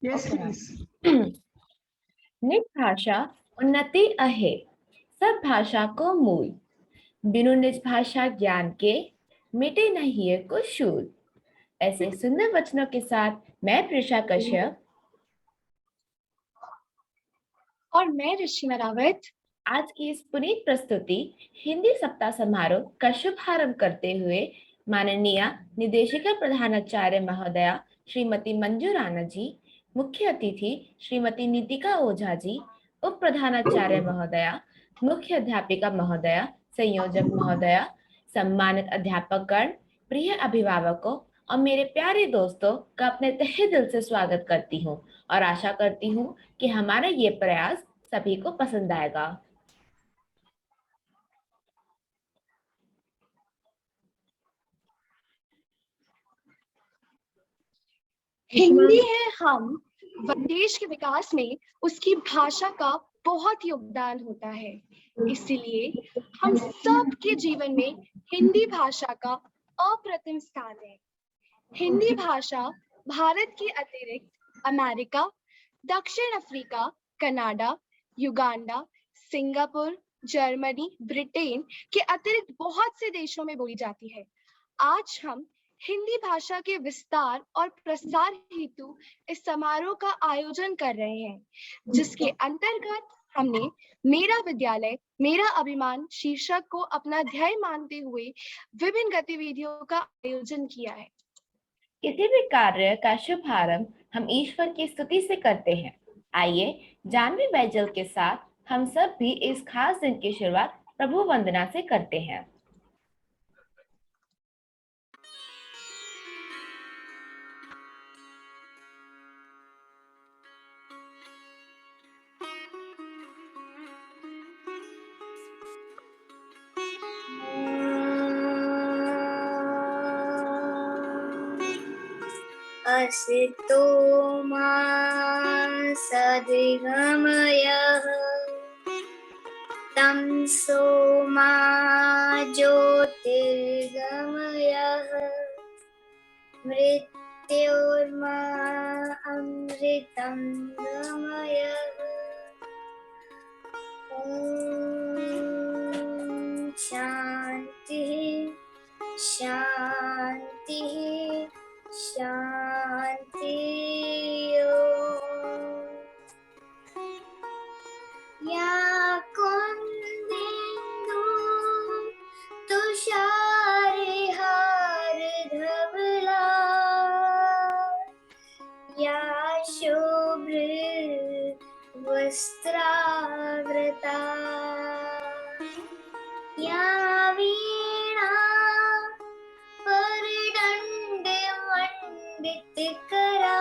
Yes, Okay, ma'am. please. निज भाषा उन्नति अहे, सब भाषा को मूल। बिनु निज भाषा ज्ञान के, मिटे नहीं है को शूल। ऐसे सुंदर वचनों के साथ मैं प्रिशा कश्यप और मैं ऋषिमा रावत आज की इस पुनीत प्रस्तुति हिंदी सप्ताह समारोह का शुभारंभ करते हुए माननीय निदेशिका प्रधानाचार्य महोदया श्रीमती मंजू राणा जी, मुख्य अतिथि श्रीमती नीतिका ओझा जी, उप प्रधानाचार्य महोदया, मुख्य अध्यापिका महोदया, संयोजक महोदया, सम्मानित अध्यापकगण, प्रिय अभिभावकों और मेरे प्यारे दोस्तों का अपने तहे दिल से स्वागत करती हूँ और आशा करती हूँ कि हमारा ये प्रयास सभी को पसंद आएगा। हिंदी है हम देश के विकास में उसकी भाषा का बहुत योगदान होता है। इसलिए हम सब के जीवन में हिंदी भाषा का अप्रतिम स्थान है। हिंदी भाषा भारत के अतिरिक्त अमेरिका, दक्षिण Africa, Canada, Uganda, Singapore, Germany, Britain के अतिरिक्त बहुत से देशों में बोली जाती है। आज हम हिंदी भाषा के विस्तार और प्रसार हेतु इस समारोह का आयोजन कर रहे हैं, जिसके अंतर्गत हमने मेरा विद्यालय मेरा अभिमान शीर्षक को अपना ध्येय मानते हुए विभिन्न गतिविधियों का आयोजन किया है। किसी भी कार्य का शुभारंभ हम ईश्वर की स्तुति से करते हैं। आइए जानवी बैजल के साथ हम सब भी इस खास दिन की शुरुआत प्रभु वंदना से करते हैं। असितो मा सद्गमयः तमसो मा ज्योतिर्गमयः मृत्योर्मा अमृतं गमयः। ॐ शान्तिः शान्तिः शान्ति। या कुन्देन्दु तुषारहारधवला या शुभ्र वस्त्रावृता या वीणा परदण्डमण्डितकरा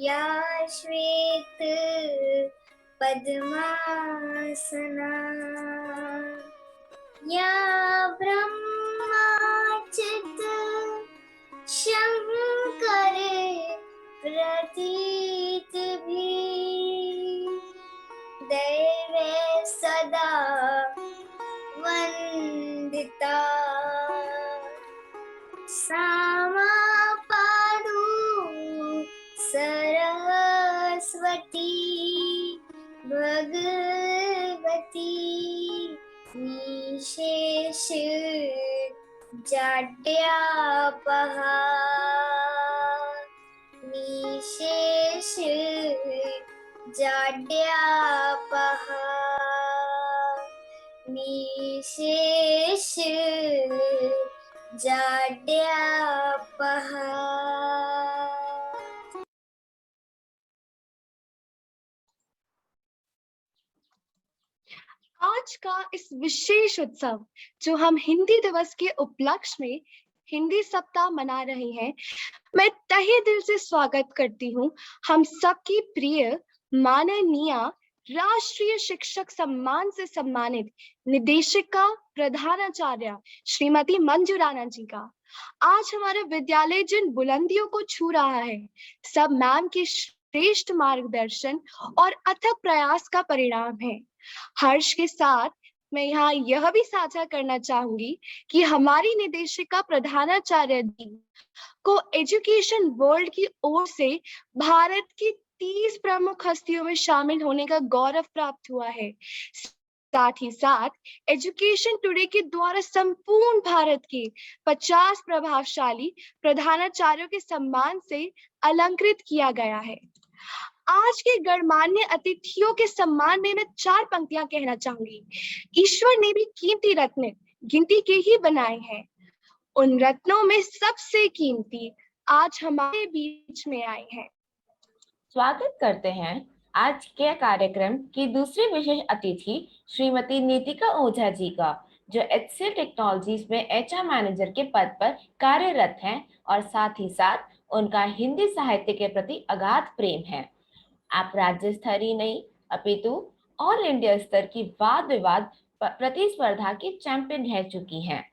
या श्वेत पद्मासना या ब्रह्माच्युत शंकर प्रतीतभिः दैवे सदा वन्दिता। सामा पादु सरस्वती भगवती निशेष जाड्यापहा निशेष जाड्यापहा निशेष जाड्यापहा। आज का इस विशेष उत्सव जो हम हिंदी दिवस के उपलक्ष्य में हिंदी सप्ताह मना रहे हैं, मैं तहे दिल से स्वागत करती हूँ हम सबकी प्रिय माननीय राष्ट्रीय शिक्षक सम्मान से सम्मानित निदेशिका प्रधानाचार्य श्रीमती मंजू राणा जी का। आज हमारा विद्यालय जिन बुलंदियों को छू रहा है, सब मैम के श्रेष्ठ मार्गदर्शन और अथक प्रयास का परिणाम है। हर्ष के साथ मैं यहाँ यह भी साझा करना चाहूंगी कि हमारी निदेशिका प्रधानाचार्य जी को एजुकेशन वर्ल्ड की ओर से भारत की 30 प्रमुख हस्तियों में शामिल होने का गौरव प्राप्त हुआ है। साथ ही साथ एजुकेशन टुडे के द्वारा संपूर्ण भारत के 50 प्रभावशाली प्रधानाचार्यों के सम्मान से अलंकृत किया गया है। आज के गणमान्य अतिथियों के सम्मान में मैं 4 पंक्तियां कहना चाहूंगी। ईश्वर ने भी कीमती रत्न गिनती के ही बनाए हैं। उन रत्नों में सबसे कीमती आज हमारे बीच में आए हैं। स्वागत करते हैं आज के कार्यक्रम की दूसरी विशेष अतिथि श्रीमती नीतिका ओझा जी का, जो HCL टेक्नोलॉजीज में HR मैनेजर के पद पर कार्यरत हैं और साथ ही साथ उनका हिंदी साहित्य के प्रति अगाध प्रेम है। आप राज्य स्तरीय नहीं अपितु ऑल इंडिया स्तर की वाद विवाद प्रतिस्पर्धा की चैंपियन रह चुकी हैं।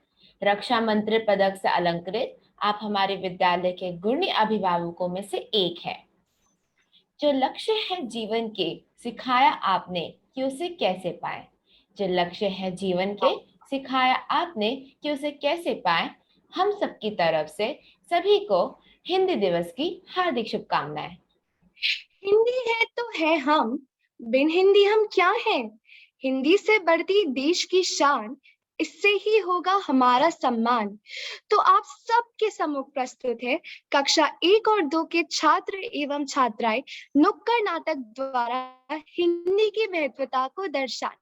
रक्षा मंत्री पदक से अलंकृत आप हमारे विद्यालय के गुणी अभिभावकों में से एक है। जो लक्ष्य है जीवन के सिखाया आपने कि उसे कैसे पाए। जो लक्ष्य है जीवन के सिखाया आपने कि उसे कैसे पाए। हम सबकी तरफ से सभी को हिंदी दिवस की हार्दिक शुभकामनाएं। हिंदी है तो है हम, बिन हिंदी हम क्या हैं? हिंदी से बढ़ती देश की शान, इससे ही होगा हमारा सम्मान। तो आप सबके सम्मुख प्रस्तुत है कक्षा 1 और 2 के छात्र एवं छात्राएं नुक्कड़ नाटक द्वारा हिंदी की महत्वता को दर्शाने।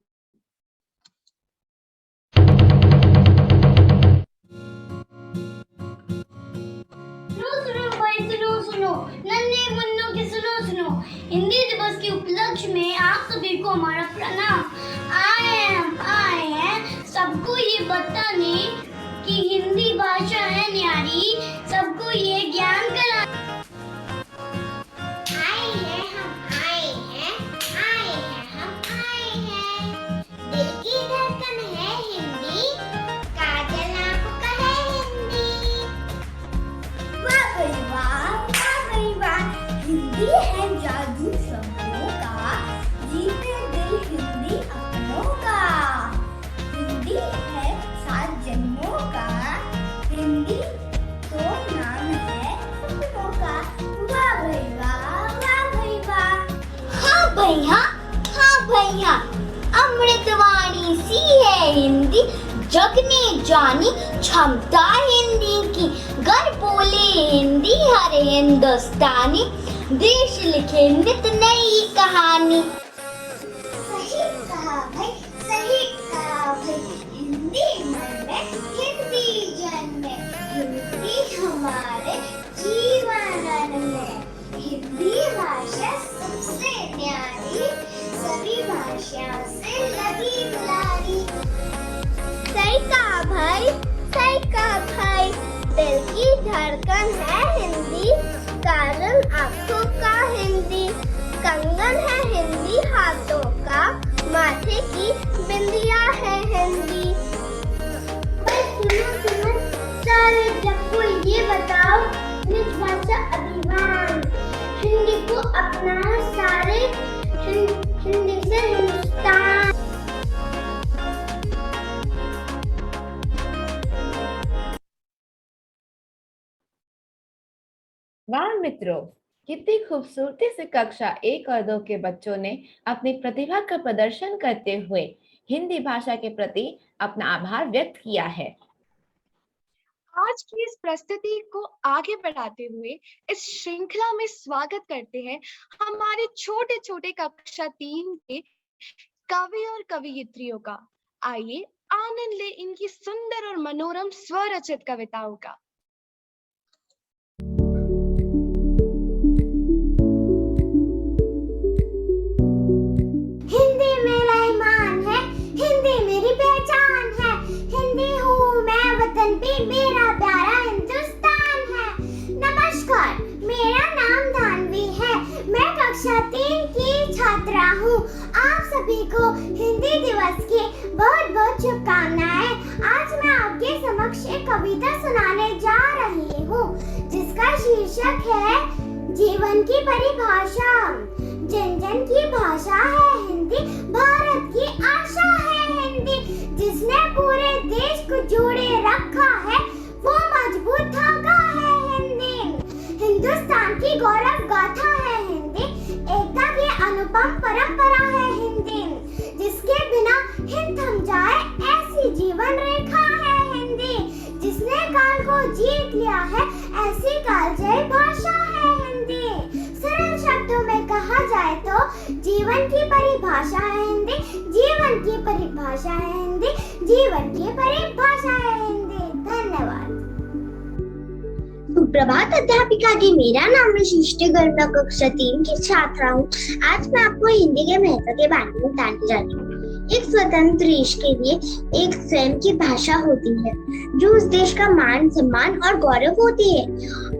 सुनो नन्हे मुन्नों की सुनो हिंदी दिवस के उपलक्ष्य में आप सभी को हमारा प्रणाम। आए हैं सबको ये बताने कि हिंदी भाषा है न्यारी, सबको ये ज्ञान करा। आए हैं दिल की धड़कन है हिंदी, काजल आपका है हिंदी। वाह भाई वाह, हिंदी है जादू शब्दों का, जीते दिल हिंदी अपनों का। हिंदी है 7 जन्मों का, हिंदी तो नाम है सपनों का। वाह भाई वाह। हाँ भैया, अमृतवाणी सी है हिंदी, जग ने जानी क्षमता हिंदी की। घर बोले हिंदी हर हिंदुस्तानी, देश लिखे नित नई कहानी। सही कहा भाई, हिंदी मन में, हिंदी जन में, हिंदी हमारे जीवन में। हिंदी भाषा सबसे न्यारी, सभी भाषाओं से लगी दुलारी। सही कहा भाई, दिल की धड़कन है हिंदी, काजल आंखों का हिंदी, कंगन है हिंदी हाथों का, माथे की बिंदिया है हिंदी। सुनो सारे जग को ये बताओ, निज भाषा अभिमान, हिंदी को अपनाओ सारे, हिंदी से हिंदुस्तान। वाह मित्रों, कितनी खूबसूरती से कक्षा 1 और 2 के बच्चों ने अपनी प्रतिभा का प्रदर्शन करते हुए हिंदी भाषा के प्रति अपना आभार व्यक्त किया है। आज की इस प्रस्तुति को आगे बढ़ाते हुए इस श्रृंखला में स्वागत करते हैं हमारे छोटे छोटे कक्षा 3 के कवि और कवयित्रियों का। आइए आनंद ले इनकी सुंदर और मनोरम स्वरचित कविताओं का। हिंदी मेरा ईमान है, हिंदी मेरी पहचान है, हिंदी हूँ मैं, वतन पे मेरा प्यारा हिंदुस्तान है। नमस्कार, मेरा नाम धानवी है, मैं कक्षा 3 की छात्रा हूँ। आप सभी को हिंदी दिवस की बहुत बहुत शुभकामनाएं। आज मैं आपके समक्ष एक कविता सुनाने जा रही हूँ, जिसका शीर्षक है जीवन की परिभाषा। जन जन की भाषा है हिंदी, भारत की आशा है हिंदी, जिसने पूरे देश को जोड़े रखा है वो मजबूत धागा है हिंदी। हिंदुस्तान की गौरव गाथा है हिंदी, एकता की अनुपम परंपरा है हिंदी। जिसके बिना हिंद थम जाए ऐसी जीवन रेखा है हिंदी। जिसने काल को जीत लिया है ऐसी कालजयी भाषा है हिंदी। सरल शब्दों में कहा जाए तो जीवन की परिभाषा है हिंदी, जीवन की परिभाषा है हिंदी, जीवन की परिभाषा है हिंदी। धन्यवाद। सुप्रभात अध्यापिका जी, मेरा नाम है सृष्टि गर्ग, कक्षा 3 की छात्रा हूँ। आज मैं आपको हिंदी के महत्व के बारे में बताने जा रही हूँ। एक स्वतंत्र देश के लिए एक स्वयं की भाषा होती है जो उस देश का मान सम्मान और गौरव होती है।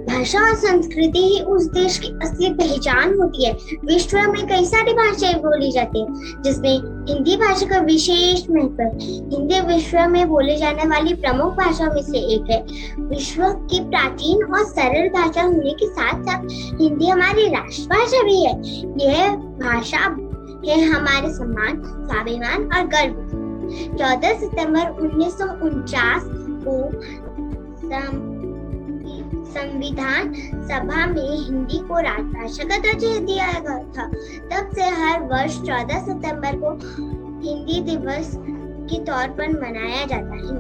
भाषा और संस्कृति ही उस देश की असली पहचान होती है। विश्व में कई सारी भाषाएं बोली जाती हैं जिसमें हिंदी भाषा का विशेष महत्व है। हिंदी विश्व में बोले जाने वाली प्रमुख भाषाओं में से एक है। विश्व की प्राचीन और सरल भाषा होने के साथ साथ हिंदी हमारी राष्ट्रभाषा भी है। यह भाषा है हमारे सम्मान, स्वाभिमान और गर्व। 14 सितंबर 1949 को संविधान सभा में हिंदी को राजभाषा का दर्जा दिया गया था। तब से हर वर्ष 14 सितंबर को हिंदी दिवस के तौर पर मनाया जाता है।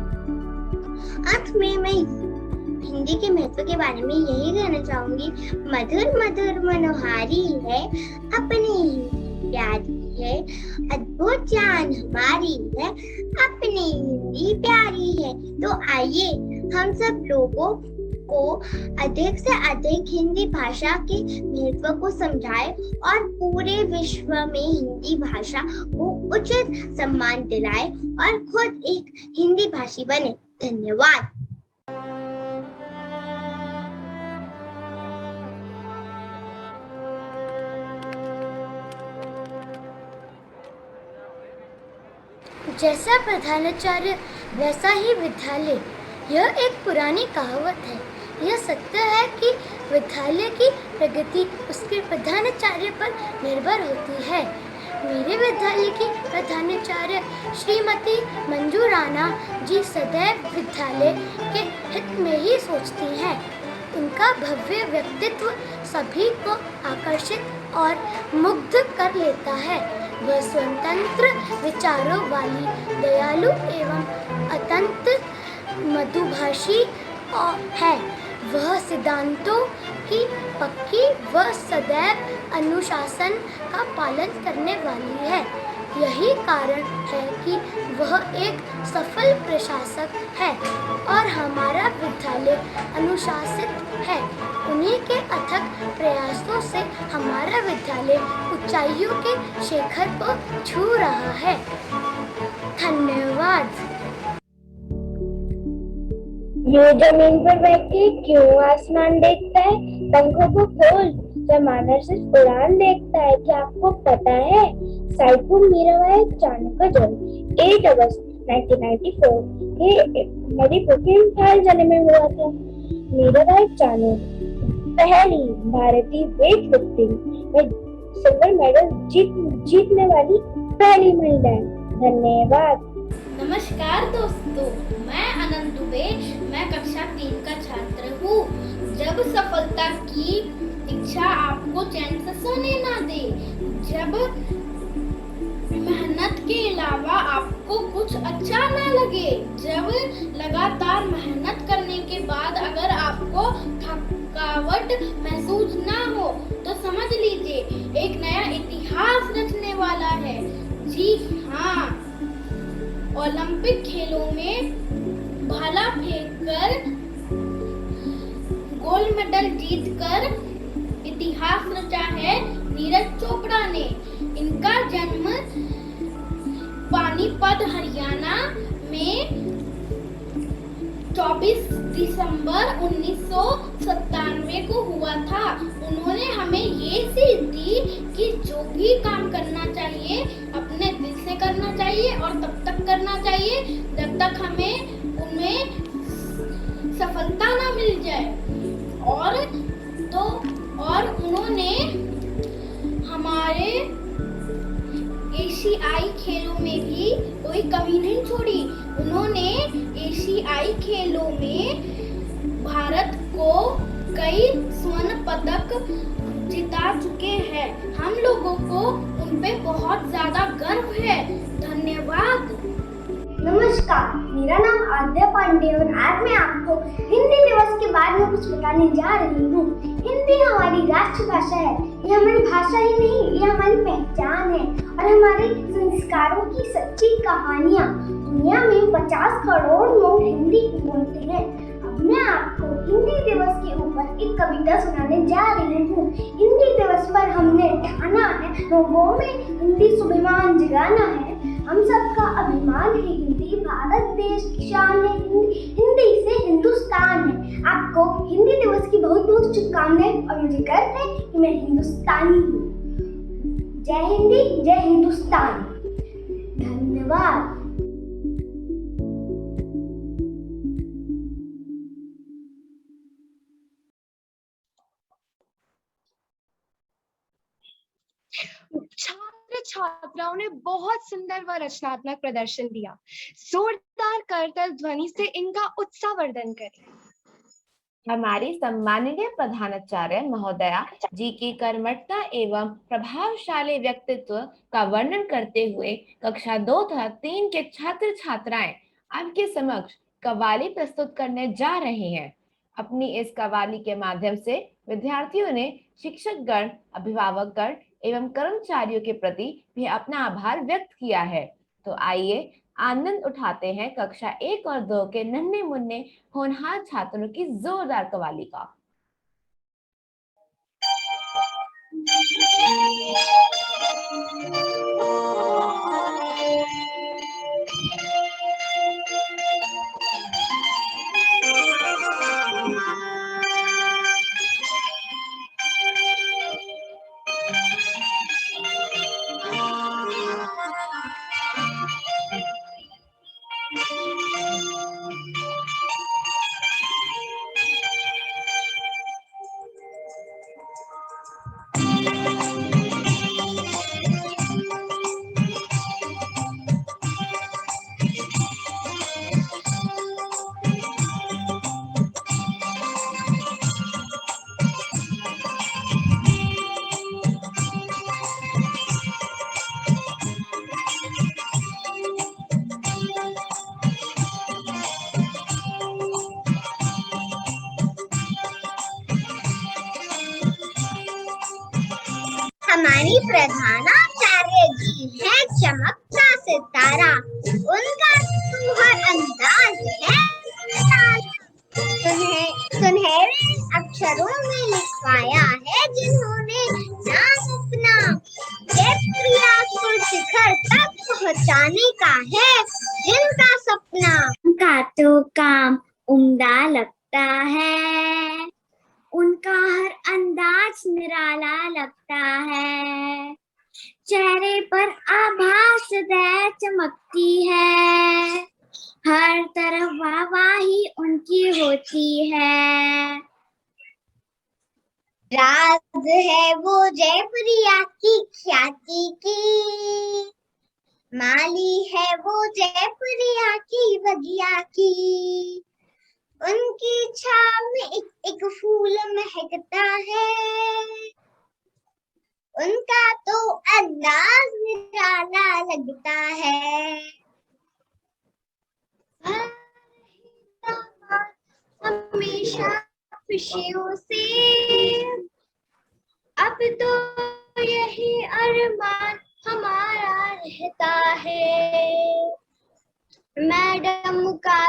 अंत में मैं हिंदी के महत्व के बारे में यही कहना चाहूंगी, मधुर मधुर मनोहारी है, अपनी प्यारी है, अद्भुत जान हमारी है, अपनी हिंदी प्यारी है। तो आइए हम सब लोगों को अधिक से अधिक हिंदी भाषा के महत्व को समझाएं और पूरे विश्व में हिंदी भाषा को उचित सम्मान दिलाएं और खुद एक हिंदी भाषी बने। धन्यवाद। जैसा प्रधानाचार्य वैसा ही विद्यालय, यह एक पुरानी कहावत है। यह सत्य है कि विद्यालय की प्रगति उसके प्रधानाचार्य पर निर्भर होती है। मेरे विद्यालय की प्रधानाचार्य श्रीमती मंजू राणा जी सदैव विद्यालय के हित में ही सोचती हैं। उनका भव्य व्यक्तित्व सभी को आकर्षित और मुग्ध कर लेता है। वह स्वतंत्र विचारों वाली, दयालु एवं अत्यंत मधुभाषी है। वह सिद्धांतों की पक्की व सदैव अनुशासन का पालन करने वाली है। यही कारण है कि वह एक सफल प्रशासक है और हमारा विद्यालय अनुशासित है। उन्हीं के अथक प्रयासों से हमारा विद्यालय ऊंचाइयों के शिखर को छू रहा है। धन्यवाद। ये जमीन पर बैठ के क्यों आसमान देखता है? पंखों को खोल, जमाना सिर्फ उड़ान देखता है। क्या आपको पता है साइको मीराबाई चानू का जन्म 8 अगस्त 1994 के मणिपुर के इम्फाल जिले में हुआ था। मीराबाई चानू पहली भारतीय वेट लिफ्टिंग में सिल्वर मेडल जीतने वाली पहली महिला है। धन्यवाद। नमस्कार दोस्तों, मैं आनंद दुबे, मैं कक्षा 3 का छात्र हूँ। जब सफलता की इच्छा आपको चैन से सोने ना दे, जब मेहनत के अलावा आपको कुछ अच्छा ना लगे, जब लगातार मेहनत करने के बाद अगर आपको थकावट महसूस ना हो, तो समझ लीजिए एक नया इतिहास रचने वाला है। जी हाँ, ओलंपिक खेलों में भाला फेंककर गोल्ड मेडल जीतकर इतिहास रचा है नीरज चोपड़ा ने। इनका जन्म पानीपत हरियाणा में 24 दिसंबर 1997 को हुआ था। उन्होंने हमें ये सीख दी कि जो भी काम करना चाहिए अपने दिल से करना चाहिए और तब तक करना चाहिए जब तक हमें उनमें सफलता ना मिल जाए। और उन्होंने हमारे एशियाई खेलों में भी कोई कमी नहीं छोड़ी। उन्होंने एशियाई खेलों में भारत को कई स्वर्ण पदक जिता चुके हैं। हम लोगों को उन पे बहुत ज्यादा गर्व है। धन्यवाद। नमस्कार, मेरा नाम आद्या पांडे और आज मैं आपको हिंदी दिवस के बारे में कुछ बताने जा रही हूँ। हिंदी हमारी राष्ट्रभाषा है। ये हमारी भाषा ही नहीं, ये हमारी पहचान है और हमारे संस्कारों की सच्ची कहानियाँ। दुनिया में 50 करोड़ लोग हिंदी बोलते हैं। अब मैं आपको हिंदी दिवस के ऊपर एक कविता सुनाने जा रही हूँ। हिंदी दिवस पर हमने ठाना है लोगों में हिंदी स्वाभिमान जगाना है। हम सबका अभिमान है हिंदी, भारत देश की शान है हिंदी से हिंदुस्तान है। आपको हिंदी दिवस की बहुत बहुत शुभकामनाएं और मुझे गर्व है कि मैं हिंदुस्तानी हूँ। जय हिंदी, जय हिंदुस्तान। धन्यवाद। छात्र छात्राओं ने बहुत सुंदर व रचनात्मक प्रदर्शन दिया। जोरदार करतल ध्वनि से इनका उत्साहवर्धन करें। हमारी सम्माननीय प्रधानाचार्य महोदया जी की कर्मठता एवं प्रभावशाली व्यक्तित्व का वर्णन करते हुए कक्षा 2 तथा 3 के छात्र छात्राएं आपके समक्ष कव्वाली प्रस्तुत करने जा रहे हैं। अपनी इस कव्वाली के माध्यम से विद्यार्थियों ने शिक्षकगण, अभिभावकगण एवं कर्मचारियों के प्रति भी अपना आभार व्यक्त किया है। तो आइए आनंद उठाते हैं कक्षा 1 और 2 के नन्हे मुन्ने होनहार छात्रों की जोरदार कव्वाली का। हमारी प्रधानाचार्य जी है चमकता सितारा, उनका सुंदर अंदाज है सुनहरे अक्षरों में लिखवाया है जिन्होंने नाम अपना। जय प्रिया को शिखर तक पहुंचाने का है जिनका सपना। उनका तो काम उम्दा लगता है, उनका हर अंदाज निराला लगता है। चेहरे पर आभास सदैव चमकती है, हर तरफ वाहवाही उनकी होती है। राज है वो जयप्रिया की ख्याति की, माली है वो जयप्रिया की बगिया की। उनकी छाव में एक फूल महकता है, उनका तो अंदाज निराला लगता है। हमेशा खुशियों से अब तो यही अरमान हमारा रहता है। मैडम का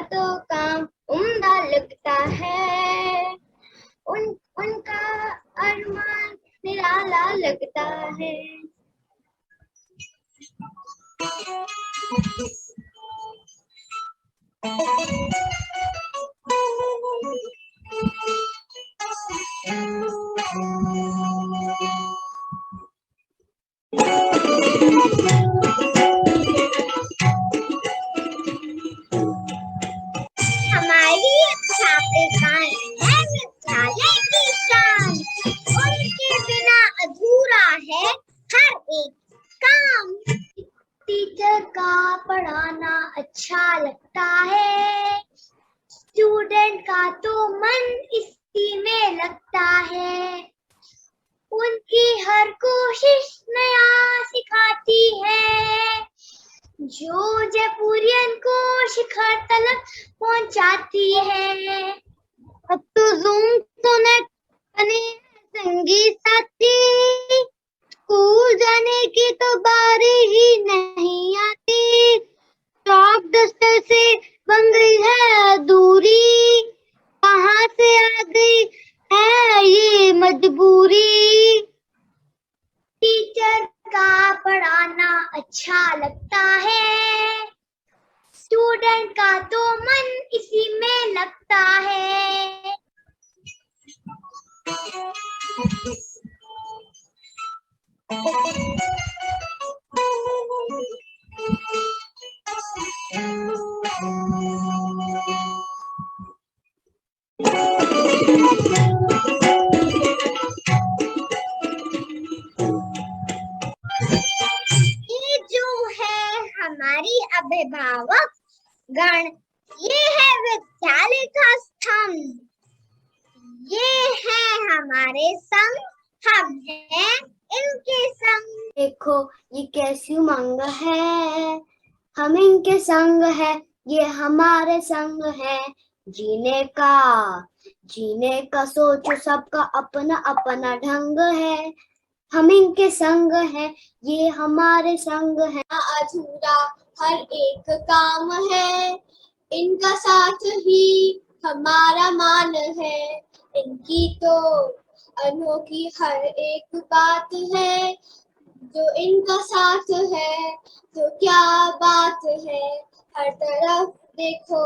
तो काम उम्दा लगता है, उनका अरमान निराला लगता है। हमारी छात्रिकाएं है विद्यालय की शान, उनके बिना अधूरा है हर एक काम। लगता है। उनकी हर कोशिश नया सिखाती है, जो जयपुरियन को शिखर तलक पहुंचाती है। अब तो जूम तो नेट बने संगीत साथी, स्कूल जाने की तो बारी ही नहीं आती। चॉक डस्टर से बन गई है दूरी, कहाँ से आ गई है ये मजबूरी। टीचर का पढ़ाना अच्छा लगता है, स्टूडेंट का तो मन इसी में लगता है। ये जो है हमारी अभिभावक गण, ये है विद्यालय का स्तंभ, ये है हमारे संग, हम हैं इनके संग। देखो ये कैसी उमंग है, हम इनके संग है, ये हमारे संग है। जीने का सोचो सबका अपना अपना ढंग है। हम इनके संग है, ये हमारे संग है। अधूरा हर एक काम है, इनका साथ ही हमारा मान है। इनकी तो अनोखी हर एक बात है, जो इनका साथ है तो क्या बात है। हर तरफ देखो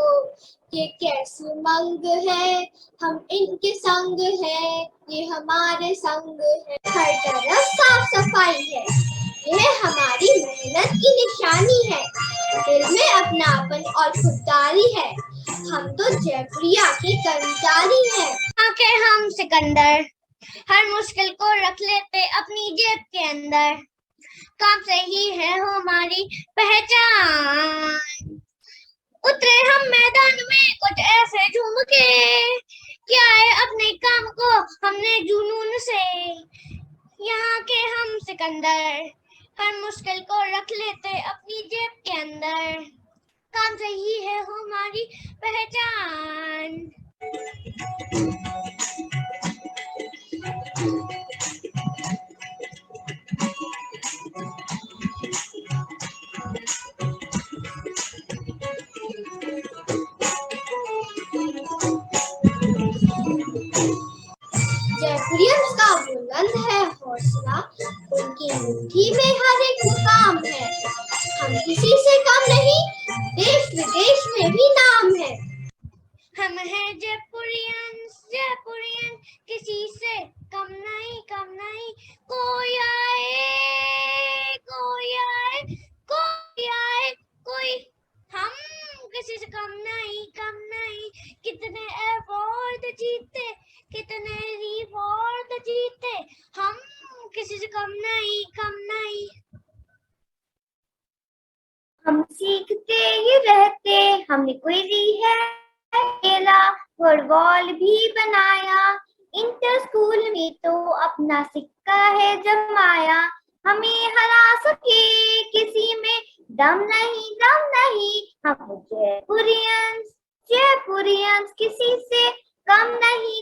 ये कैसी उमंग है, हम इनके संग है, ये हमारे संग है। हर तरफ साफ सफाई है, ये हमारी मेहनत की निशानी है। दिल में अपनापन और खुददारी है, हम तो जयपुरिया के कर्मचारी हैं। आके हम सिकंदर हर मुश्किल को रख लेते अपनी जेब के अंदर, काम से ही है हमारी पहचान। उतरे हम मैदान में कुछ ऐसे झूम के, किया है अपने काम को हमने जुनून से। यहाँ के हम सिकंदर हर मुश्किल को रख लेते अपनी जेब के अंदर, काम से ही है हमारी पहचान। जयपुरियंस का बुलंद है हौसला, उनकी मुट्ठी में हर एक मुकाम है। हम किसी से कम नहीं, देश विदेश में भी नाम है। हम हैं जयपुरियंस, जयपुरियन किसी से कम नहीं, कम नहीं। कोई आए, कोई आए, कोई आए, कोई, हम किसी से कम नहीं, कम नहीं। कितने अवार्ड जीते, कितने रिवॉर्ड जीते, हम किसी से कम नहीं, कम नहीं। हम सीखते ही रहते, हमने कोई दी है खेला, फुटबॉल भी बनाया। इंटर स्कूल में तो अपना सिक्का है जमाया। हमें हरा सके किसी में दम नहीं, दम नहीं। हम जयपुरियंस, जयपुरियंस किसी से कम नहीं।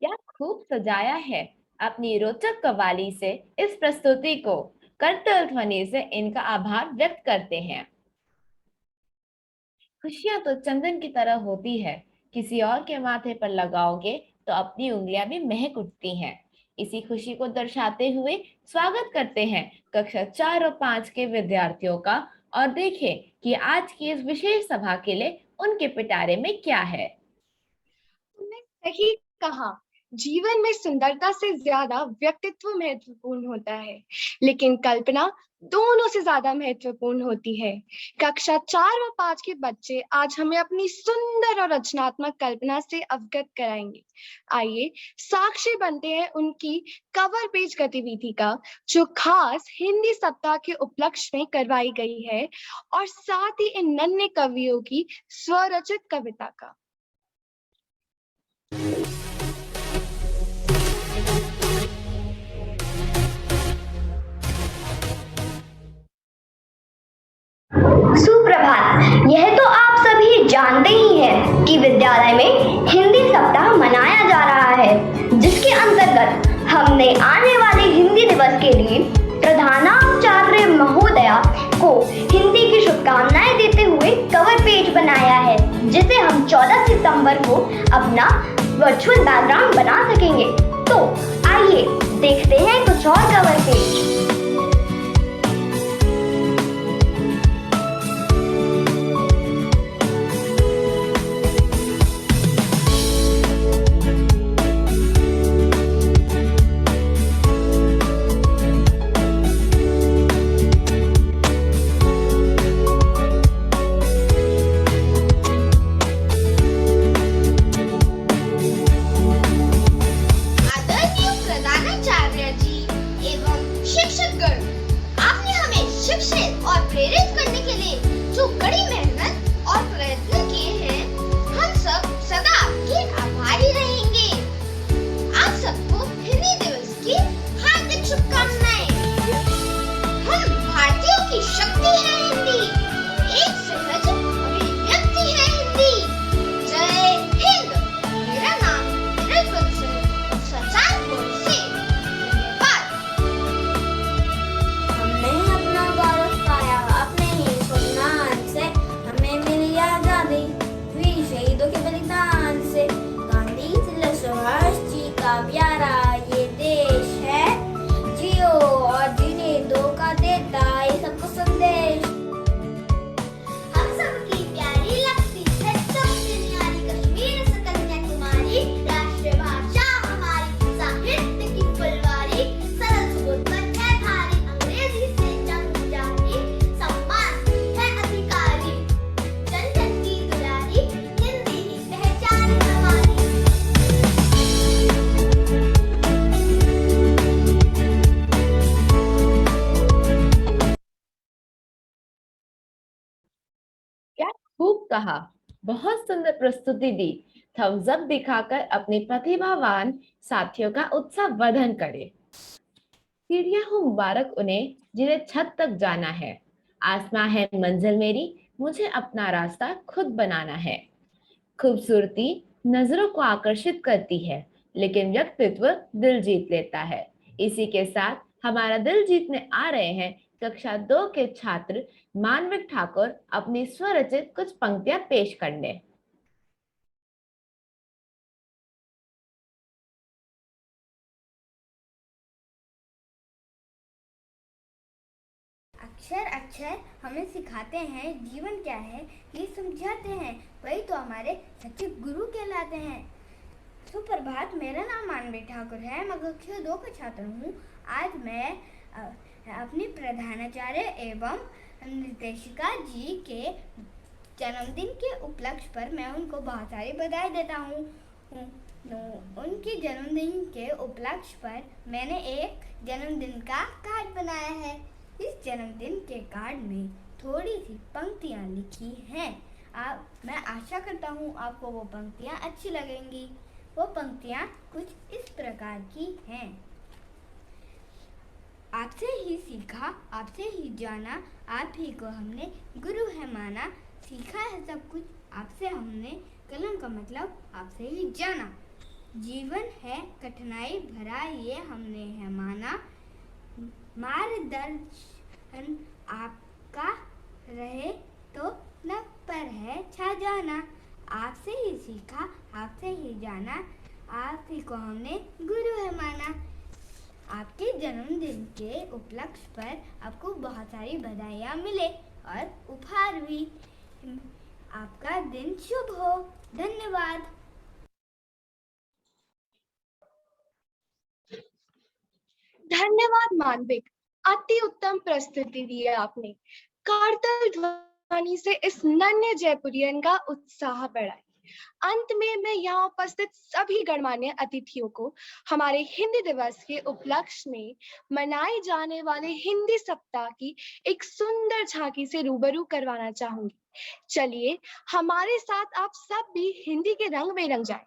क्या खूब सजाया है अपनी रोचक कव्वाली से इस प्रस्तुति को। करतल ध्वनि से इनका आभार व्यक्त करते हैं। खुशियां तो चंदन की तरह होती है, किसी और के माथे पर लगाओगे तो अपनी उंगलियां भी महक उठती हैं। इसी खुशी को दर्शाते हुए स्वागत करते हैं कक्षा 4 और 5 के विद्यार्थियों का, और देखें कि आज की इस विशेष सभा के लिए उनके पिटारे में क्या है। तुमने सही कहा, जीवन में सुंदरता से ज्यादा व्यक्तित्व महत्वपूर्ण होता है, लेकिन कल्पना दोनों से ज्यादा महत्वपूर्ण होती है। कक्षा 4 व 5 के बच्चे आज हमें अपनी सुंदर और रचनात्मक कल्पना से अवगत कराएंगे। आइए साक्षी बनते हैं उनकी कवर पेज गतिविधि का, जो खास हिंदी सप्ताह के उपलक्ष्य में करवाई गई है, और साथ ही इन नन्हे कवियों की स्वरचित कविता का। सुप्रभात। यह तो आप सभी जानते ही हैं कि विद्यालय में हिंदी सप्ताह मनाया जा रहा है, जिसके अंतर्गत हमने आने वाले हिंदी दिवस के लिए प्रधानाचार्य महोदया को हिंदी की शुभकामनाएं देते हुए कवर पेज बनाया है, जिसे हम 14 सितंबर को अपना वर्चुअल बैकग्राउंड बना सकेंगे। तो आइए देखते हैं कुछ और कवर पेज। खूब कहा, बहुत सुंदर प्रस्तुति दी। थम्स अप दिखाकर अपने प्रतिभावान साथियों का उत्साह वर्धन करें। सीढ़ियां हो मुबारक उन्हें जिन्हें छत तक जाना है। आसमां है मंजिल मेरी, मुझे अपना रास्ता खुद बनाना है। खूबसूरती नजरों को आकर्षित करती है, लेकिन व्यक्तित्व दिल जीत लेता है। इसी के साथ हमारा दिल जीतने आ रहे हैं कक्षा 2 के छात्र मानविक ठाकुर अपनी स्वरचित कुछ पंक्तियां पेश करने। अक्षर अक्षर हमें सिखाते हैं, जीवन क्या है ये समझाते हैं, वही तो हमारे सच्चे गुरु कहलाते हैं। सुप्रभात, मेरा नाम मानवी ठाकुर है, मैं कक्षा 2 का छात्र हूँ। आज मैं अपनी प्रधानाचार्य एवं निर्देशिका जी के जन्मदिन के उपलक्ष्य पर मैं उनको बहुत सारी बधाई देता हूँ। उनके जन्मदिन के उपलक्ष्य पर मैंने एक जन्मदिन का कार्ड बनाया है। इस जन्मदिन के कार्ड में थोड़ी सी पंक्तियाँ लिखी हैं। मैं आशा करता हूँ आपको वो पंक्तियाँ अच्छी लगेंगी। वो पंक्तियाँ कुछ इस प्रकार की हैं। आपसे ही सीखा, आपसे ही जाना, आप ही को हमने गुरु है माना। सीखा है सब कुछ आपसे हमने, कलम का मतलब आपसे ही जाना। जीवन है कठिनाई भरा, ये हमने है माना। मार्गदर्शन आपका रहे तो लब पर है छा जाना। आपसे ही सीखा, आपसे ही जाना, आप ही को हमने गुरु है माना। आपके जन्मदिन के उपलक्ष्य पर आपको बहुत सारी बधाइयाँ मिले और उपहार भी। आपका दिन शुभ हो। धन्यवाद। धन्यवाद मानविक, अति उत्तम प्रस्तुति दी है आपने। करतल ध्वनि से इस नन्हे जयपुरियन का उत्साह बढ़ाए। अंत में मैं यहाँ उपस्थित सभी गणमान्य अतिथियों को हमारे हिंदी दिवस के उपलक्ष्य में मनाए जाने वाले हिंदी सप्ताह की एक सुंदर झांकी से रूबरू करवाना चाहूंगी। चलिए हमारे साथ आप सब भी हिंदी के रंग में रंग जाएं।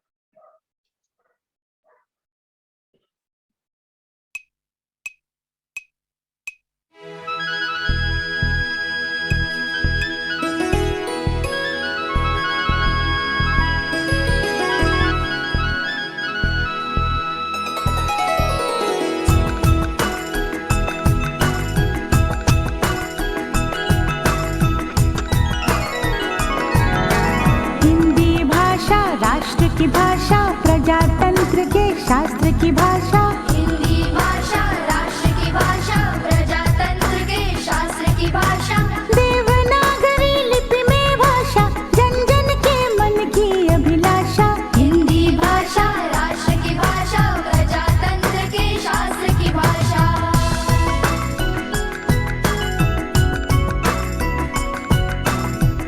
राष्ट्र की भाषा, प्रजातंत्र के शास्त्र की भाषा। हिंदी भाषा राष्ट्र की भाषा, प्रजातंत्र के शास्त्र की भाषा। देवनागरी लिपि में भाषा, जन जन के मन की अभिलाषा। हिंदी भाषा राष्ट्र की भाषा, प्रजातंत्र के शास्त्र की भाषा।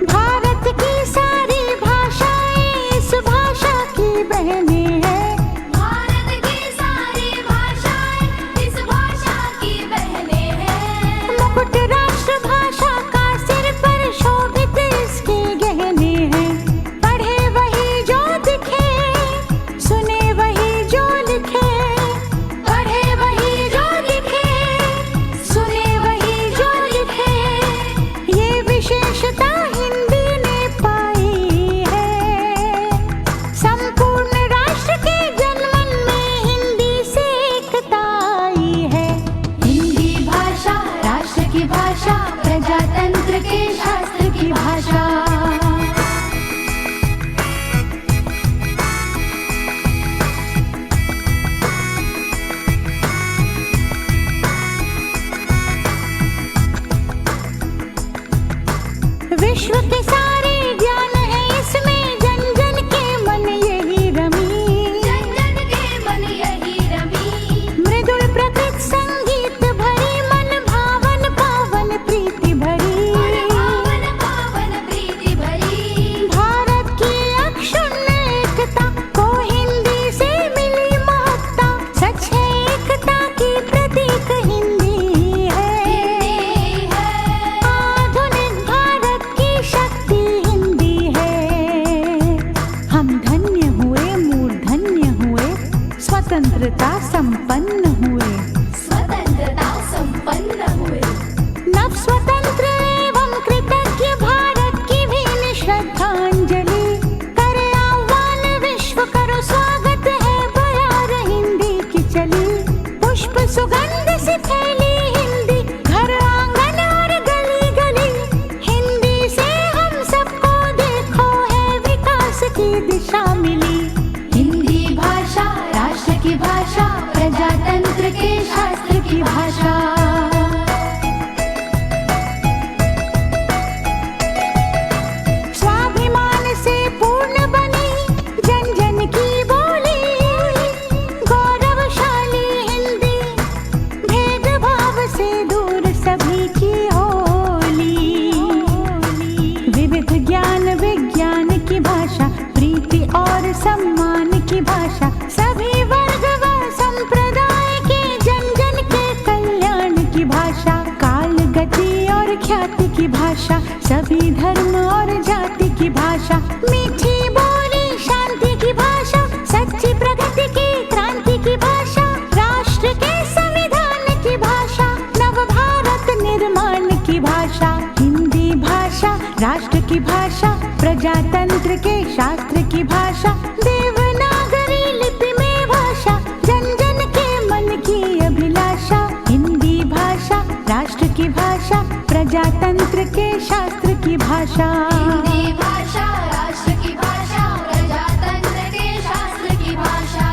भारत की सारी भाषा की बहने हैं। भारत की सारी भाषाएं इस भाषा की बहने हैं। मुकुट राष्ट्र भाषा का सिर पर शोभित इसके गहने हैं। पढ़े वही जो दिखे, सुने वही जो लिखे। पढ़े वही जो दिखे, सुने वही जो लिखे। ये विशेषता हिंदी ने पाई है। संपूर्ण राष्ट्र के जनमन में हिंदी से एकता आई है। हिंदी भाषा राष्ट्र की भाषा, प्रजातंत्र के शास्त्र की भाषा। विश्व के सारे ज्ञान है इसमें, जन जन के मन यही रमी। जन जन के मन यही रमी। मृदुल प्रकृत संगीत भरी, मन भावन पावन प्रीति भरी। पावन पावन प्रीति भरी। भारत की अक्षुण्ण एकता को हिंदी से मिली महत्ता। सच है एकता की प्रतीक हिंदी है। आधुनिक भारत की शक्ति हिंदी है। हम धन्य हुए, मूर्धन्य हुए, स्वतंत्रता संपन्न हुए। स्वतंत्रता संपन्न हुए। नव स्वतंत्र एवं कृतज्ञ भारत की भीन श्रद्धांजलि। करे आह्वान विश्व करो स्वागत है, बयार हिंदी की चली। पुष्प सुगंध से फैली हिंदी, घर आंगन और गली गली। हिंदी से हम सबको देखो है विकास की दिशा मिली। हिंदी भाषा राष्ट्र की भाषा, प्रजातंत्र के शास्त्र की भाषा। स्वाभिमान से पूर्ण बनी जन जन की बोली। गौरवशाली हिंदी, भेदभाव से दूर सभी की होली। विविध ज्ञान विज्ञान की भाषा, प्रीति और सम्मान की भाषा। सभी वर्ग व संप्रदाय के जन जन के कल्याण की भाषा। काल गति और ख्याति की भाषा, सभी धर्म और जाति की भाषा। मीठी बोली शांति की भाषा, सच्ची प्रगति की क्रांति की भाषा। राष्ट्र के संविधान की भाषा, नव भारत निर्माण की भाषा। हिंदी भाषा राष्ट्र की भाषा, प्रजातंत्र के शास्त्र की भाषा। देवनागरी लिपि में भाषा, जन जन के मन की अभिलाषा। हिंदी भाषा राष्ट्र की भाषा, प्रजातंत्र के शास्त्र की भाषा। हिंदी भाषा राष्ट्र की भाषा, प्रजातंत्र के शास्त्र की भाषा।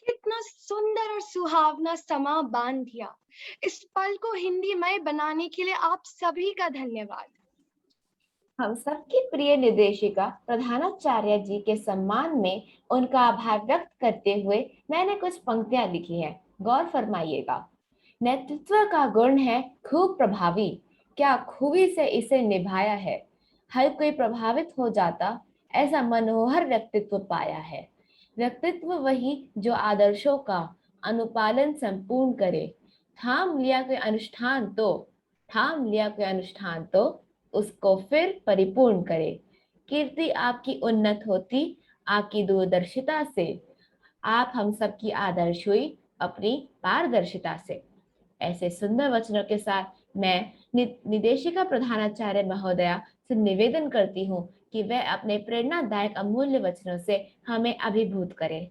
कितना सुंदर और सुहावना समा बांध दिया। इस पल को हिंदीमय बनाने के लिए आप सभी का धन्यवाद। हम सबकी प्रिय निर्देशिका प्रधानाचार्य जी के सम्मान में उनका आभार व्यक्त करते हुए मैंने कुछ पंक्तियां लिखी हैं, गौर फरमाइएगा। नेतृत्व का गुण है खूब प्रभावी, क्या खूबी से इसे निभाया है। हर कोई प्रभावित हो जाता, ऐसा मनोहर व्यक्तित्व पाया है। व्यक्तित्व वही जो आदर्शों का अनुपालन संपूर्ण करे। ठाम लिया कोई अनुष्ठान तो उसको फिर परिपूर्ण करे। कीर्ति आपकी उन्नत होती आपकी दूरदर्शिता से। आप हम सबकी आदर्श हुई अपनी पारदर्शिता से। ऐसे सुंदर वचनों के साथ मैं निदेशिका प्रधानाचार्य महोदया से निवेदन करती हूँ कि वह अपने प्रेरणादायक अमूल्य वचनों से हमें अभिभूत करें।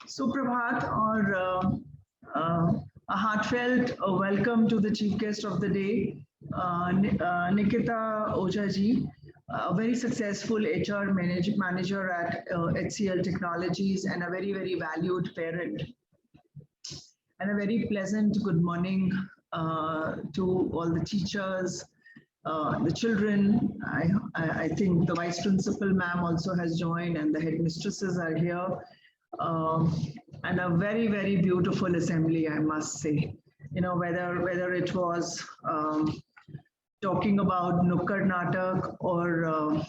Suprabhat, or a heartfelt welcome to the chief guest of the day, Nikita Oja ji, a very successful HR manager at HCL Technologies and a very, very valued parent. And a very pleasant good morning to all the teachers, the children. I think the vice principal ma'am also has joined and the headmistresses are here. And a very, very beautiful assembly, I must say. You know, whether it was talking about Nukkad Natak or,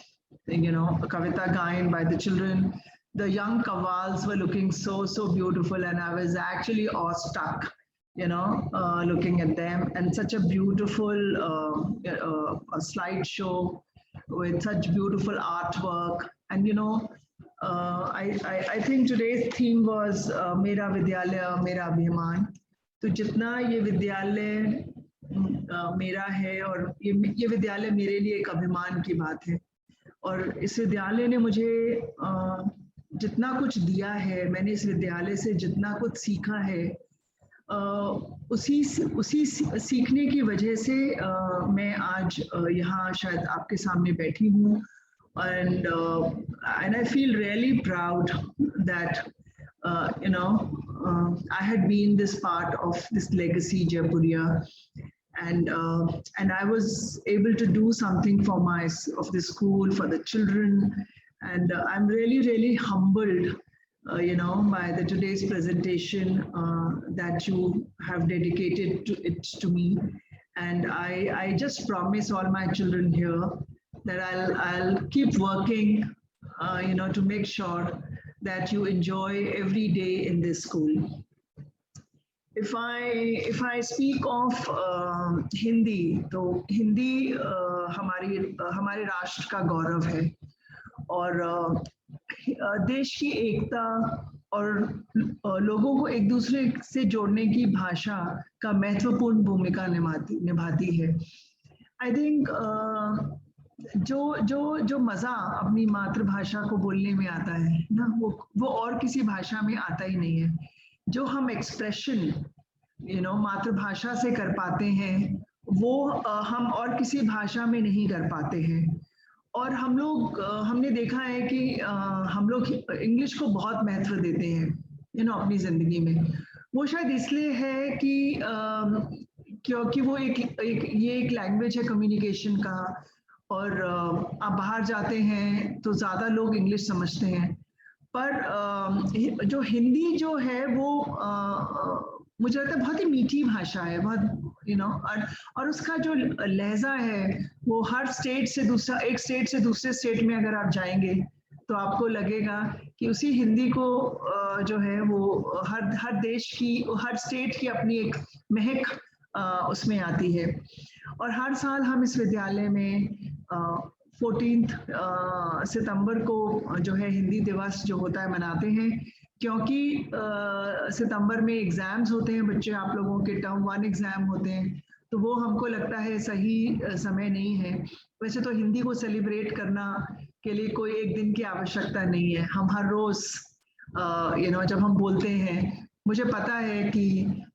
you know, Kavita Gayan by the children, the young Kavals were looking so, so beautiful. And I was actually awestruck, you know, looking at them, and such a beautiful a slideshow with such beautiful artwork. And, you know, I think today's theme was Mera Vidyalaya, Mera Abhiman. तो जितना ये विद्यालय मेरा है और ये विद्यालय मेरे लिए एक अभिमान की बात है, और इस विद्यालय ने मुझे जितना कुछ दिया है, मैंने इस विद्यालय से जितना कुछ सीखा है, उसी सीखने की वजह से मैं आज यहाँ शायद आपके सामने बैठी हूँ. And I feel really proud that you know I had been this part of this legacy Jaipuria, and I was able to do something for the school, for the children, and I'm really, really humbled you know, by today's presentation that you have dedicated to me. And I just promise all my children here that I'll keep working, you know, to make sure that you enjoy every day in this school. If I speak of Hindi, तो हिंदी हमारे राष्ट्र का गौरव है, और देश की एकता और लोगों को एक दूसरे से जोड़ने की भाषा का महत्वपूर्ण भूमिका निभाती है. I think जो मजा अपनी मातृभाषा को बोलने में आता है ना, वो और किसी भाषा में आता ही नहीं है. जो हम एक्सप्रेशन यू नो मातृभाषा से कर पाते हैं, वो हम और किसी भाषा में नहीं कर पाते हैं. और हमने देखा है कि हम लोग इंग्लिश को बहुत महत्व देते हैं यू नो अपनी जिंदगी में. वो शायद इसलिए है कि क्योंकि वो एक लैंग्वेज है कम्युनिकेशन का, और आप बाहर जाते हैं तो ज़्यादा लोग इंग्लिश समझते हैं. पर जो हिंदी जो है वो मुझे लगता है बहुत ही मीठी भाषा है, बहुत यू नो, और उसका जो लहजा है वो हर स्टेट से दूसरे स्टेट में अगर आप जाएंगे तो आपको लगेगा कि उसी हिंदी को जो है वो हर देश की, हर स्टेट की अपनी एक महक उसमें आती है. और हर साल हम इस विद्यालय में 14 सितंबर को जो है हिंदी दिवस जो होता है मनाते हैं, क्योंकि सितंबर में एग्ज़ाम्स होते हैं बच्चे, आप लोगों के टर्म 1 एग्ज़ाम होते हैं, तो वो हमको लगता है सही समय नहीं है. वैसे तो हिंदी को सेलिब्रेट करना के लिए कोई एक दिन की आवश्यकता नहीं है। हम हर रोज जब हम बोलते हैं, मुझे पता है कि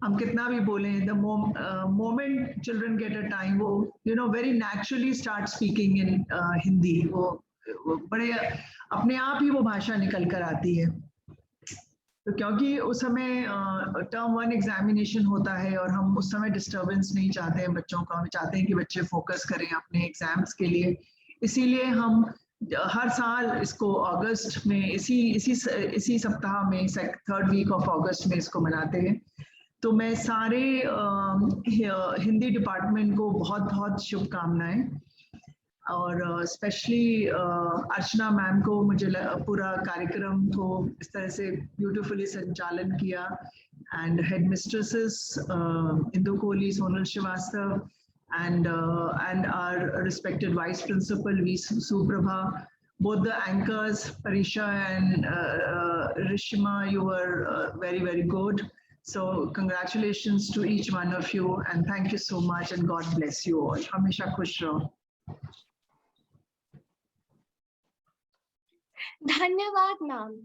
हम कितना भी बोलें, the moment children get a time, वो very naturally start speaking in Hindi. वो बड़े अपने आप ही वो भाषा निकल कर आती है। तो क्योंकि उस समय टर्म 1 एग्जामिनेशन होता है और हम उस समय डिस्टरबेंस नहीं चाहते हैं बच्चों का, हम चाहते हैं कि बच्चे फोकस करें अपने एग्जाम्स के लिए। इसीलिए हम हर साल इसको अगस्त में इसी सप्ताह में 3rd वीक ऑफ अगस्त में इसको मनाते हैं। तो मैं सारे हिंदी डिपार्टमेंट को बहुत बहुत शुभकामनाएं, और स्पेशली अर्चना मैम को, मुझे पूरा कार्यक्रम को इस तरह से ब्यूटीफुली संचालन किया, and head mistresses Indu Kohli, Sonal Srivastava, and our respected vice principal V Suprabha, both the anchors Parisha and Rishima, you were very, very good. So congratulations to each one of you, and thank you so much, and God bless you all. Hamesha khush raho. धन्यवाद ma'am,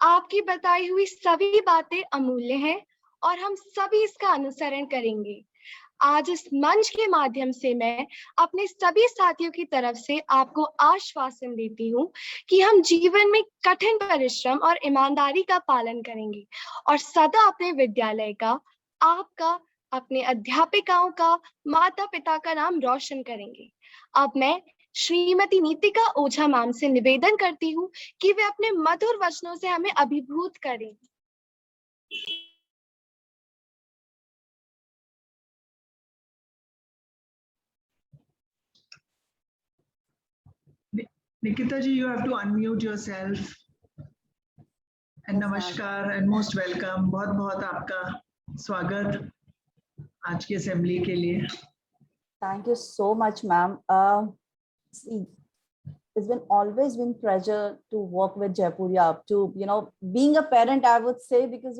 आपकी बताई हुई सभी बातें अमूल्य हैं और हम सभी इसका अनुसरण करेंगे। आज इस मंच के माध्यम से मैं अपने सभी साथियों की तरफ से आपको आश्वासन देती हूँ कि हम जीवन में कठिन परिश्रम और ईमानदारी का पालन करेंगे और सदा अपने विद्यालय का, आपका, अपने अध्यापिकाओं का, माता पिता का नाम रोशन करेंगे। अब मैं श्रीमती नीतिका ओझा मैम से निवेदन करती हूँ कि वे अपने मधुर वचनों से हमें अभिभूत करें। Nikita ji, you have to unmute yourself. And namaskar and most welcome. बहुत बहुत आपका स्वागत आज की असेंबली के लिए। Thank you so much, ma'am. It's always been pleasure to work with Jaipuria up to, being a parent, I would say, because,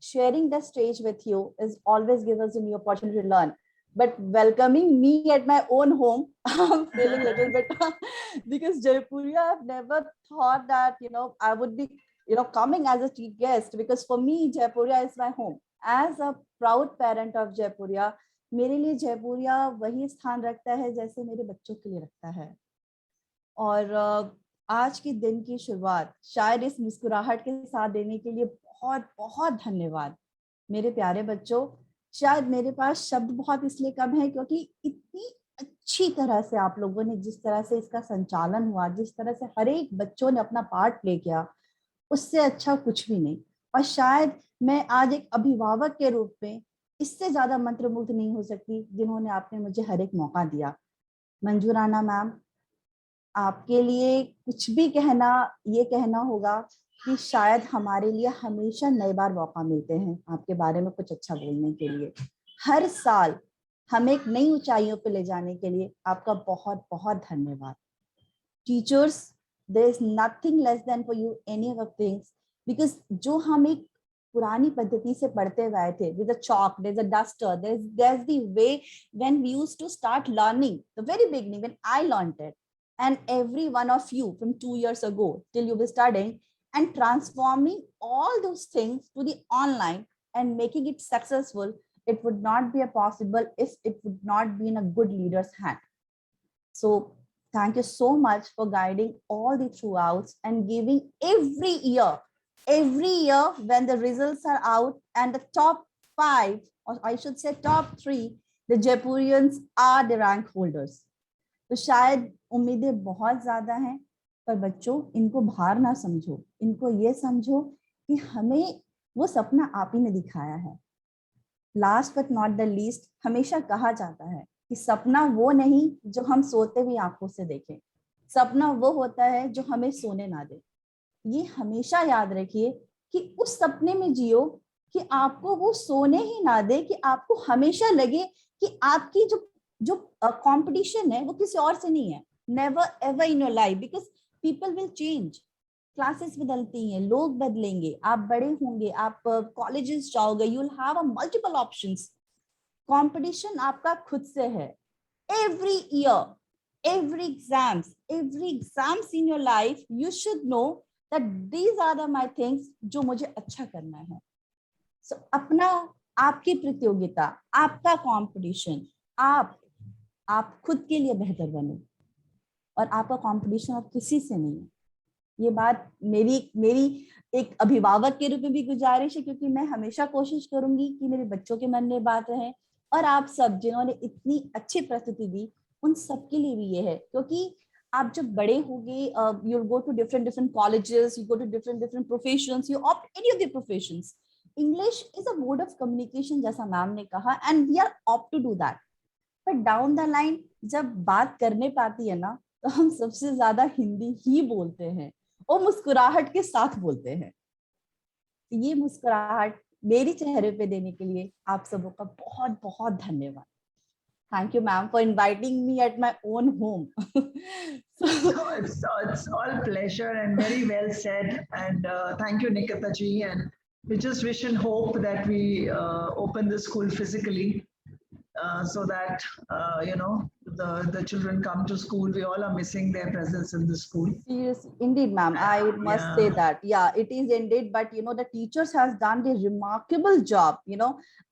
sharing the stage with you is always give us a new opportunity to learn. But welcoming me at my own home, I'm feeling a little bit because Jaipuria, I've never thought that, I would be, coming as a guest, because for me, Jaipuria is my home. As a proud parent of Jaipuria, मेरे लिए जयपुरिया वही स्थान रखता है जैसे मेरे बच्चों के लिए रखता है। और आज के दिन की शुरुआत शायद इस मुस्कुराहट के साथ देने के लिए बहुत बहुत धन्यवाद मेरे प्यारे बच्चों। शायद मेरे पास शब्द बहुत इसलिए कम है क्योंकि इतनी अच्छी तरह से आप लोगों ने जिस तरह से इसका संचालन हुआ, जिस तरह से हर एक बच्चों ने अपना पार्ट प्ले किया, उससे अच्छा कुछ भी नहीं। और शायद मैं आज एक अभिभावक के रूप में इससे ज्यादा मंत्रमुग्ध नहीं हो सकती जिन्होंने आपने मुझे हर एक मौका दिया। मंजू राणा मैम, आपके लिए कुछ भी कहना, ये कहना होगा कि शायद हमारे लिए हमेशा नए बार मौका मिलते हैं आपके बारे में कुछ अच्छा बोलने के लिए। हर साल हमें एक नई ऊंचाइयों पे ले जाने के लिए आपका बहुत बहुत धन्यवाद। Teachers, there is nothing less than for you any other things, because जो हम एक पुरानी पद्धति से पढ़ते हुए आए थे, with a chalk, there's a duster, there's the way when we used to start learning, the very beginning when I learned it, and every one of you from 2 years ago till you were studying and transforming all those things to the online and making it successful, it would not be possible if it would not be in a good leader's hand. So thank you so much for guiding all the throughout and giving every year when the results are out and the top 5, or I should say top 3, the Jaipurians are the rank holders. तो शायद उम्मीदें बहुत ज्यादा हैं, पर बच्चों इनको भार ना समझो, इनको ये समझो कि हमें वो सपना आप ही ने दिखाया है। Last but not the least, हमेशा कहा जाता है कि सपना वो नहीं जो हम सोते हुए आंखों से देखें, सपना वो होता है जो हमें सोने ना दे। ये हमेशा याद रखिए कि उस सपने में जियो कि आपको वो सोने ही ना दे, कि आपको हमेशा लगे कि आपकी जो कंपटीशन है वो किसी और से नहीं है। Never ever in your life, because people will change, classes बदलती हैं, लोग बदलेंगे, आप बड़े होंगे, आप कॉलेजेस जाओगे, you will have a multiple options. Competition आपका खुद से है। Every year every exams in your life, you should know that these are the my things जो मुझे अच्छा करना है. So अपना, आपकी प्रतियोगिता, आपका कंपटीशन, आप खुद के लिए बेहतर बनो और आपका कंपटीशन अब किसी से नहीं है. ये बात मेरी एक अभिभावक के रूप में भी गुजारिश है, क्योंकि मैं हमेशा कोशिश करूंगी कि मेरे बच्चों के मन में बात रहे, और आप सब जिन्होंने इतनी अच्छी प्रस्तुति दी उन सब के लिए भी ये है, क्योंकि आप जब बड़े होगे, you will go to different colleges, you go to different professions, you opt any of the professions. English is a mode of communication, जैसा मैम ने कहा, and we are opt to do that. But down the line जब बात करने पाती है ना, तो हम सबसे ज्यादा हिंदी ही बोलते हैं और मुस्कुराहट के साथ बोलते हैं. ये मुस्कुराहट मेरी चेहरे पे देने के लिए आप सबों का बहुत बहुत धन्यवाद. Thank you, ma'am, for inviting me at my own home. It's all pleasure and very well said. And thank you, Nikita ji. And we just wish and hope that we open the school physically, so that the children come to school. We all are missing their presence in the school. Yes, indeed, ma'am. I must say that. Yeah, it is indeed. But the teachers has done a remarkable job.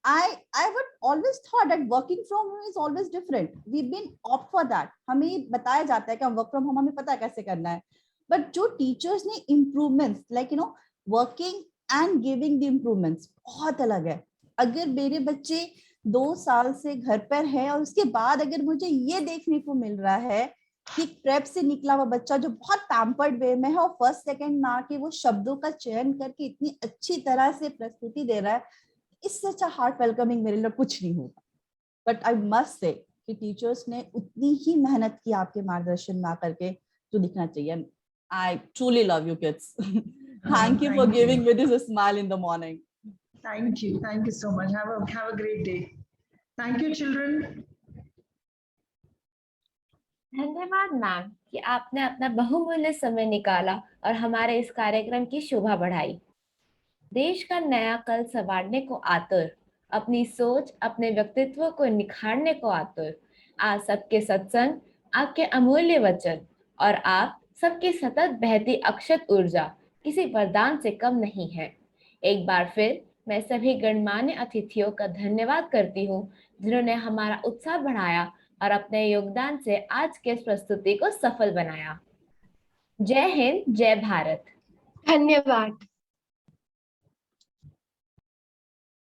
I would always thought that working from home is always different. We've been opt for that. हमें बताया जाता है कि हम work from home हमें पता है कैसे करना है. But जो teachers ने improvements, like working and giving the improvements, बहुत अलग है. अगर मेरे बच्चे 2 साल से घर पर है और उसके बाद अगर मुझे ये देखने को मिल रहा है कि प्रेप से निकला हुआ बच्चा जो बहुत पैम्पर्ड वे में है और फर्स्ट सेकंड ना के वो शब्दों का चयन करके इतनी अच्छी तरह से प्रस्तुति दे रहा है, इससे अच्छा हार्ट वेलकमिंग मेरे लिए कुछ नहीं होगा. बट आई मस्ट से कि टीचर्स ने उतनी ही मेहनत की आपके मार्गदर्शन में आकर के जो दिखना चाहिए. I truly love you kids. Thank you for giving me this smile in the morning. Thank you so much. Have a great day. Thank you, children. धन्यवाद मैम कि आपने अपना बहुमूल्य समय निकाला और हमारे इस कार्यक्रम की शोभा बढ़ाई. देश का नया कल संवारने को आतुर, अपनी सोच, अपने व्यक्तित्व को निखारने को आतुर, आज सबके सत्संग, आपके अमूल्य वचन और आप सबकी सतत बहती अक्षत ऊर्जा किसी वरदान से कम नहीं है. एक बार फिर मैं सभी गणमान्य अतिथियों का धन्यवाद करती हूँ जिन्होंने हमारा उत्साह बढ़ाया और अपने योगदान से आज के इस प्रस्तुति को सफल बनाया. जय हिंद, जय भारत. धन्यवाद.